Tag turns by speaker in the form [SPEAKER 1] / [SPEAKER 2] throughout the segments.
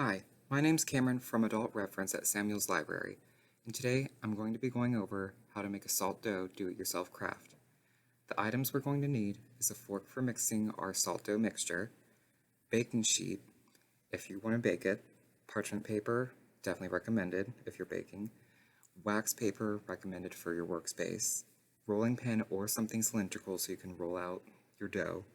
[SPEAKER 1] Hi, my name's Cameron from Adult Reference at Samuel's Library, and today I'm going to be going over how to make a salt dough do-it-yourself craft. The items we're going to need is a fork for mixing our salt dough mixture, baking sheet if you want to bake it, parchment paper, definitely recommended if you're baking, wax paper recommended for your workspace, rolling pin or something cylindrical so you can roll out your dough,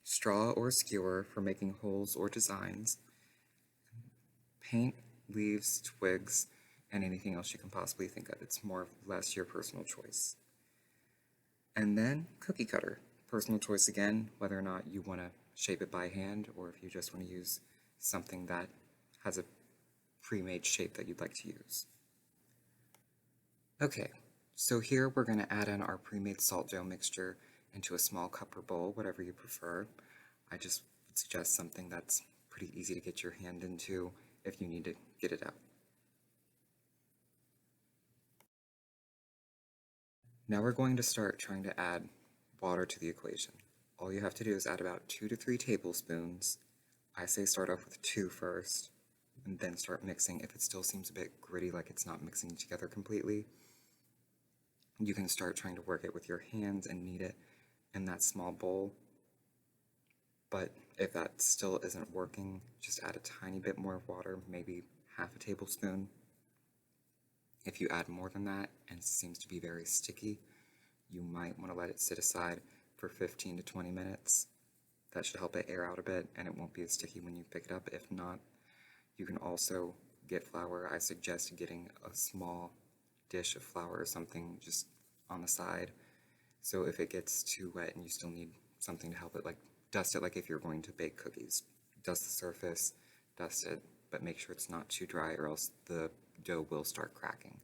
[SPEAKER 1] straw or skewer for making holes or designs, paint, leaves, twigs, and anything else you can possibly think of. It's more or less your personal choice. And then cookie cutter. Personal choice again, whether or not you want to shape it by hand or if you just want to use something that has a pre-made shape that you'd like to use. Okay, so here we're going to add in our pre-made salt dough mixture into a small cup or bowl, whatever you prefer. I just would suggest something that's pretty easy to get your hand into if you need to get it out. Now we're going to start trying to add water to the equation. All you have to do is add about 2 to 3 tablespoons. I say start off with 2 first, and then start mixing. If it still seems a bit gritty, like it's not mixing together completely, you can start trying to work it with your hands and knead it in that small bowl. But if that still isn't working, just add a tiny bit more water, maybe half a tablespoon. If you add more than that and it seems to be very sticky, you might want to let it sit aside for 15 to 20 minutes. That should help it air out a bit and it won't be as sticky when you pick it up. If not, you can also get flour. I suggest getting a small dish of flour or something just on the side. So if it gets too wet and you still need something to help it, like dust it like if you're going to bake cookies. Dust the surface, dust it, but make sure it's not too dry or else the dough will start cracking.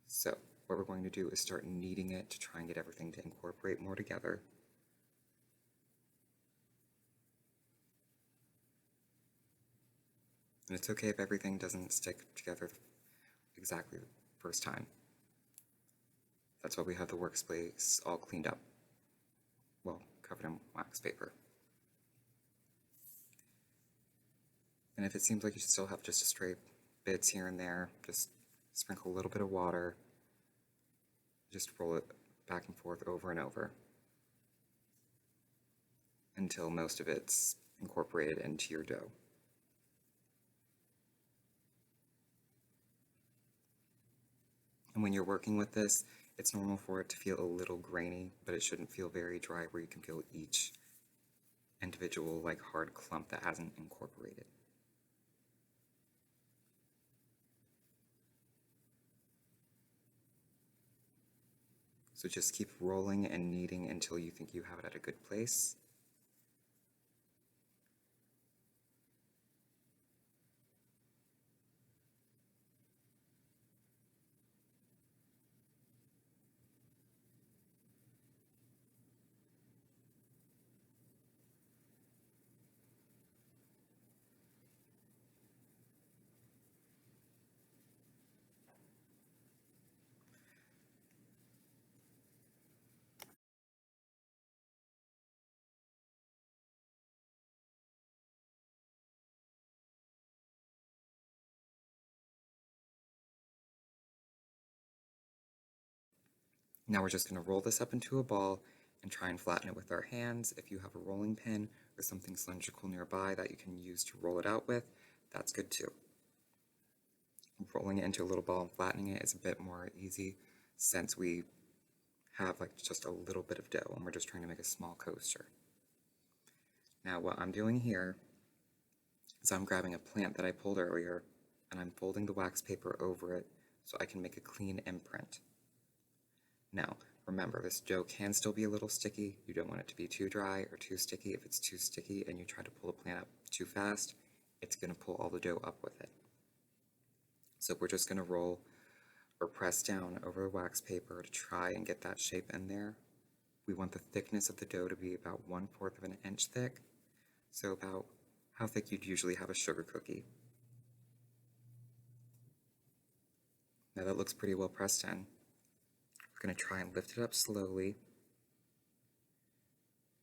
[SPEAKER 1] So what we're going to do is start kneading it to try and get everything to incorporate more together. And it's okay if everything doesn't stick together exactly the first time. That's why we have the workspace all cleaned up. Well, covered in wax paper. And if it seems like you still have just a stray bits here and there, just sprinkle a little bit of water. Just roll it back and forth over and over until most of it's incorporated into your dough. And when you're working with this, it's normal for it to feel a little grainy, but it shouldn't feel very dry where you can feel each individual like hard clump that hasn't incorporated. So just keep rolling and kneading until you think you have it at a good place. Now we're just going to roll this up into a ball and try and flatten it with our hands. If you have a rolling pin or something cylindrical nearby that you can use to roll it out with, that's good too. Rolling it into a little ball and flattening it is a bit more easy since we have like just a little bit of dough and we're just trying to make a small coaster. Now what I'm doing here is I'm grabbing a plant that I pulled earlier and I'm folding the wax paper over it so I can make a clean imprint. Now, remember, this dough can still be a little sticky. You don't want it to be too dry or too sticky. If it's too sticky and you try to pull the plant up too fast, it's going to pull all the dough up with it. So we're just going to roll or press down over the wax paper to try and get that shape in there. We want the thickness of the dough to be about 1/4 of an inch thick, so about how thick you'd usually have a sugar cookie. Now that looks pretty well pressed in. We're going to try and lift it up slowly.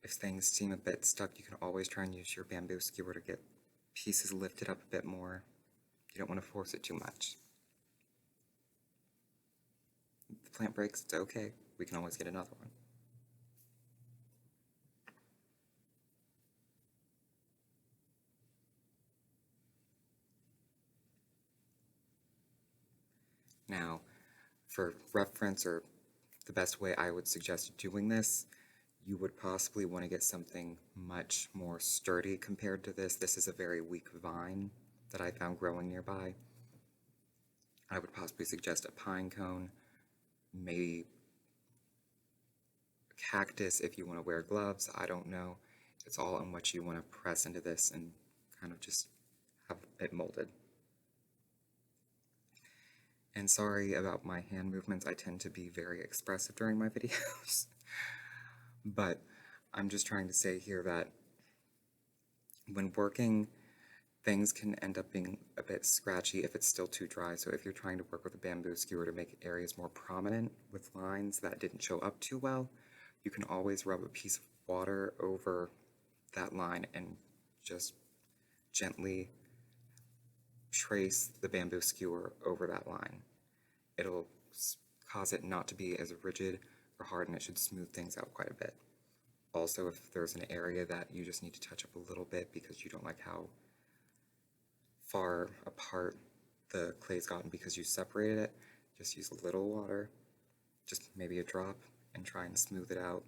[SPEAKER 1] If things seem a bit stuck, you can always try and use your bamboo skewer to get pieces lifted up a bit more. You don't want to force it too much. If the plant breaks, it's okay. We can always get another one. Now, for reference, or the best way I would suggest doing this, you would possibly want to get something much more sturdy compared to this. This is a very weak vine that I found growing nearby. I would possibly suggest a pine cone, maybe a cactus if you want to wear gloves. I don't know. It's all on what you want to press into this and kind of just have it molded. And sorry about my hand movements, I tend to be very expressive during my videos. But I'm just trying to say here that when working, things can end up being a bit scratchy if it's still too dry. So if you're trying to work with a bamboo skewer to make areas more prominent with lines that didn't show up too well, you can always rub a piece of water over that line and just gently trace the bamboo skewer over that line. It'll cause it not to be as rigid or hard, and it should smooth things out quite a bit. Also, if there's an area that you just need to touch up a little bit because you don't like how far apart the clay's gotten because you separated it, just use a little water, just maybe a drop, and try and smooth it out.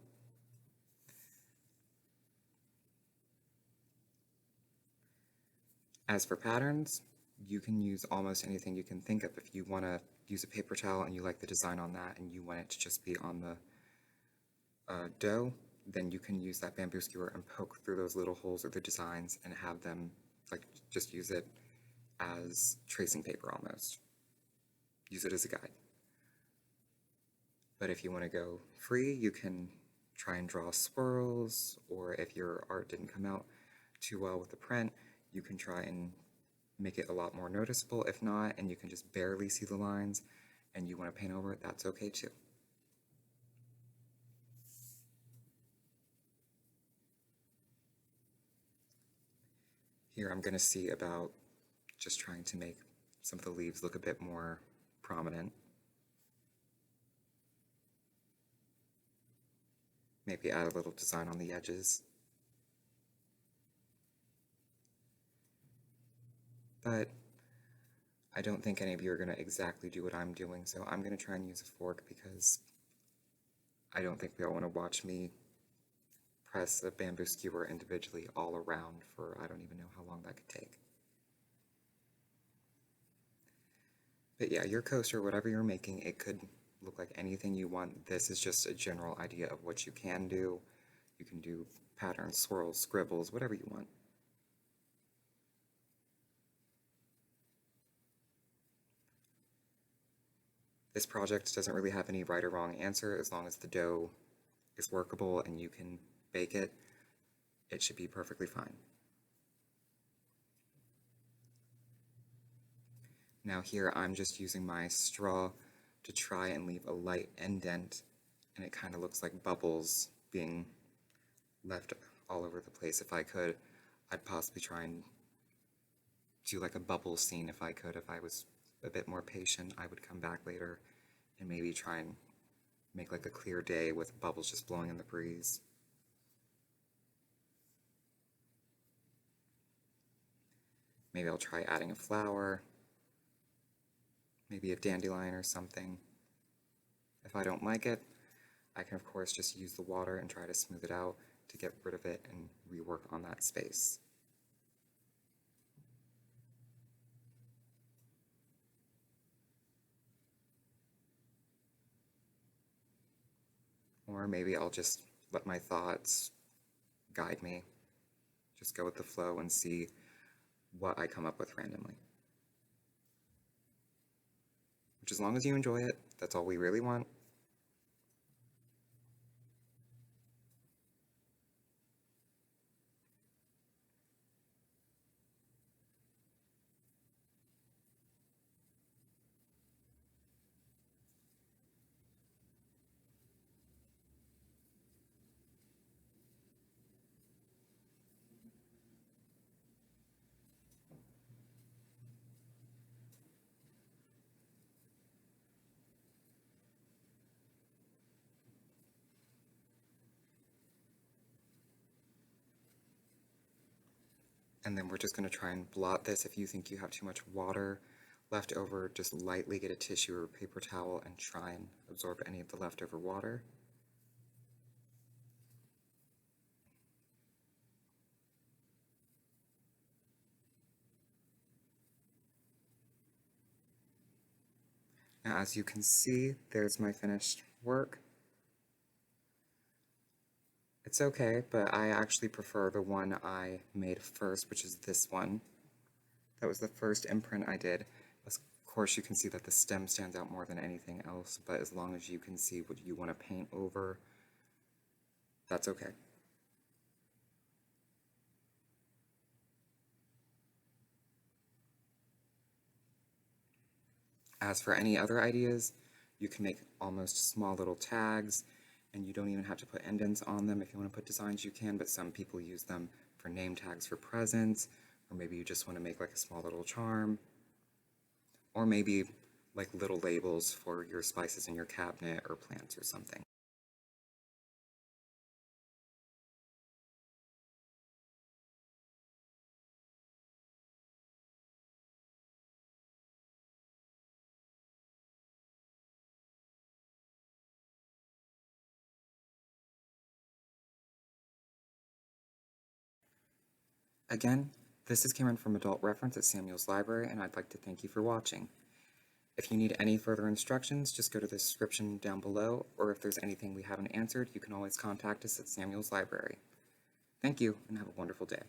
[SPEAKER 1] As for patterns, you can use almost anything you can think of. If you want to use a paper towel and you like the design on that and you want it to just be on the dough, then you can use that bamboo skewer and poke through those little holes of the designs and have them, like, just use it as tracing paper almost. Use it as a guide. But if you want to go free, you can try and draw swirls, or if your art didn't come out too well with the print, you can try and make it a lot more noticeable. If not, and you can just barely see the lines and you want to paint over it, that's okay too. Here I'm going to see about just trying to make some of the leaves look a bit more prominent. Maybe add a little design on the edges. But I don't think any of you are going to exactly do what I'm doing, so I'm going to try and use a fork because I don't think we all want to watch me press a bamboo skewer individually all around for I don't even know how long that could take. But yeah, your coaster, whatever you're making, it could look like anything you want. This is just a general idea of what you can do. You can do patterns, swirls, scribbles, whatever you want. This project doesn't really have any right or wrong answer. As long as the dough is workable and you can bake it, it should be perfectly fine. Now here I'm just using my straw to try and leave a light indent, and it kind of looks like bubbles being left all over the place. If I could, I'd possibly try and do like a bubble scene if I could. If I was a bit more patient, I would come back later and maybe try and make like a clear day with bubbles just blowing in the breeze. Maybe I'll try adding a flower, maybe a dandelion or something. If I don't like it, I can of course just use the water and try to smooth it out to get rid of it and rework on that space. Or maybe I'll just let my thoughts guide me, just go with the flow and see what I come up with randomly. Which, as long as you enjoy it, that's all we really want. And then we're just going to try and blot this. If you think you have too much water left over, just lightly get a tissue or a paper towel and try and absorb any of the leftover water. Now, as you can see, there's my finished work. It's okay, but I actually prefer the one I made first, which is this one. That was the first imprint I did. Of course, you can see that the stem stands out more than anything else, but as long as you can see what you want to paint over, that's okay. As for any other ideas, you can make almost small little tags, and you don't even have to put indents on them. If you want to put designs, you can, but some people use them for name tags for presents, or maybe you just want to make like a small little charm, or maybe like little labels for your spices in your cabinet or plants or something. Again, this is Cameron from Adult Reference at Samuel's Library, and I'd like to thank you for watching. If you need any further instructions, just go to the description down below, or if there's anything we haven't answered, you can always contact us at Samuel's Library. Thank you, and have a wonderful day.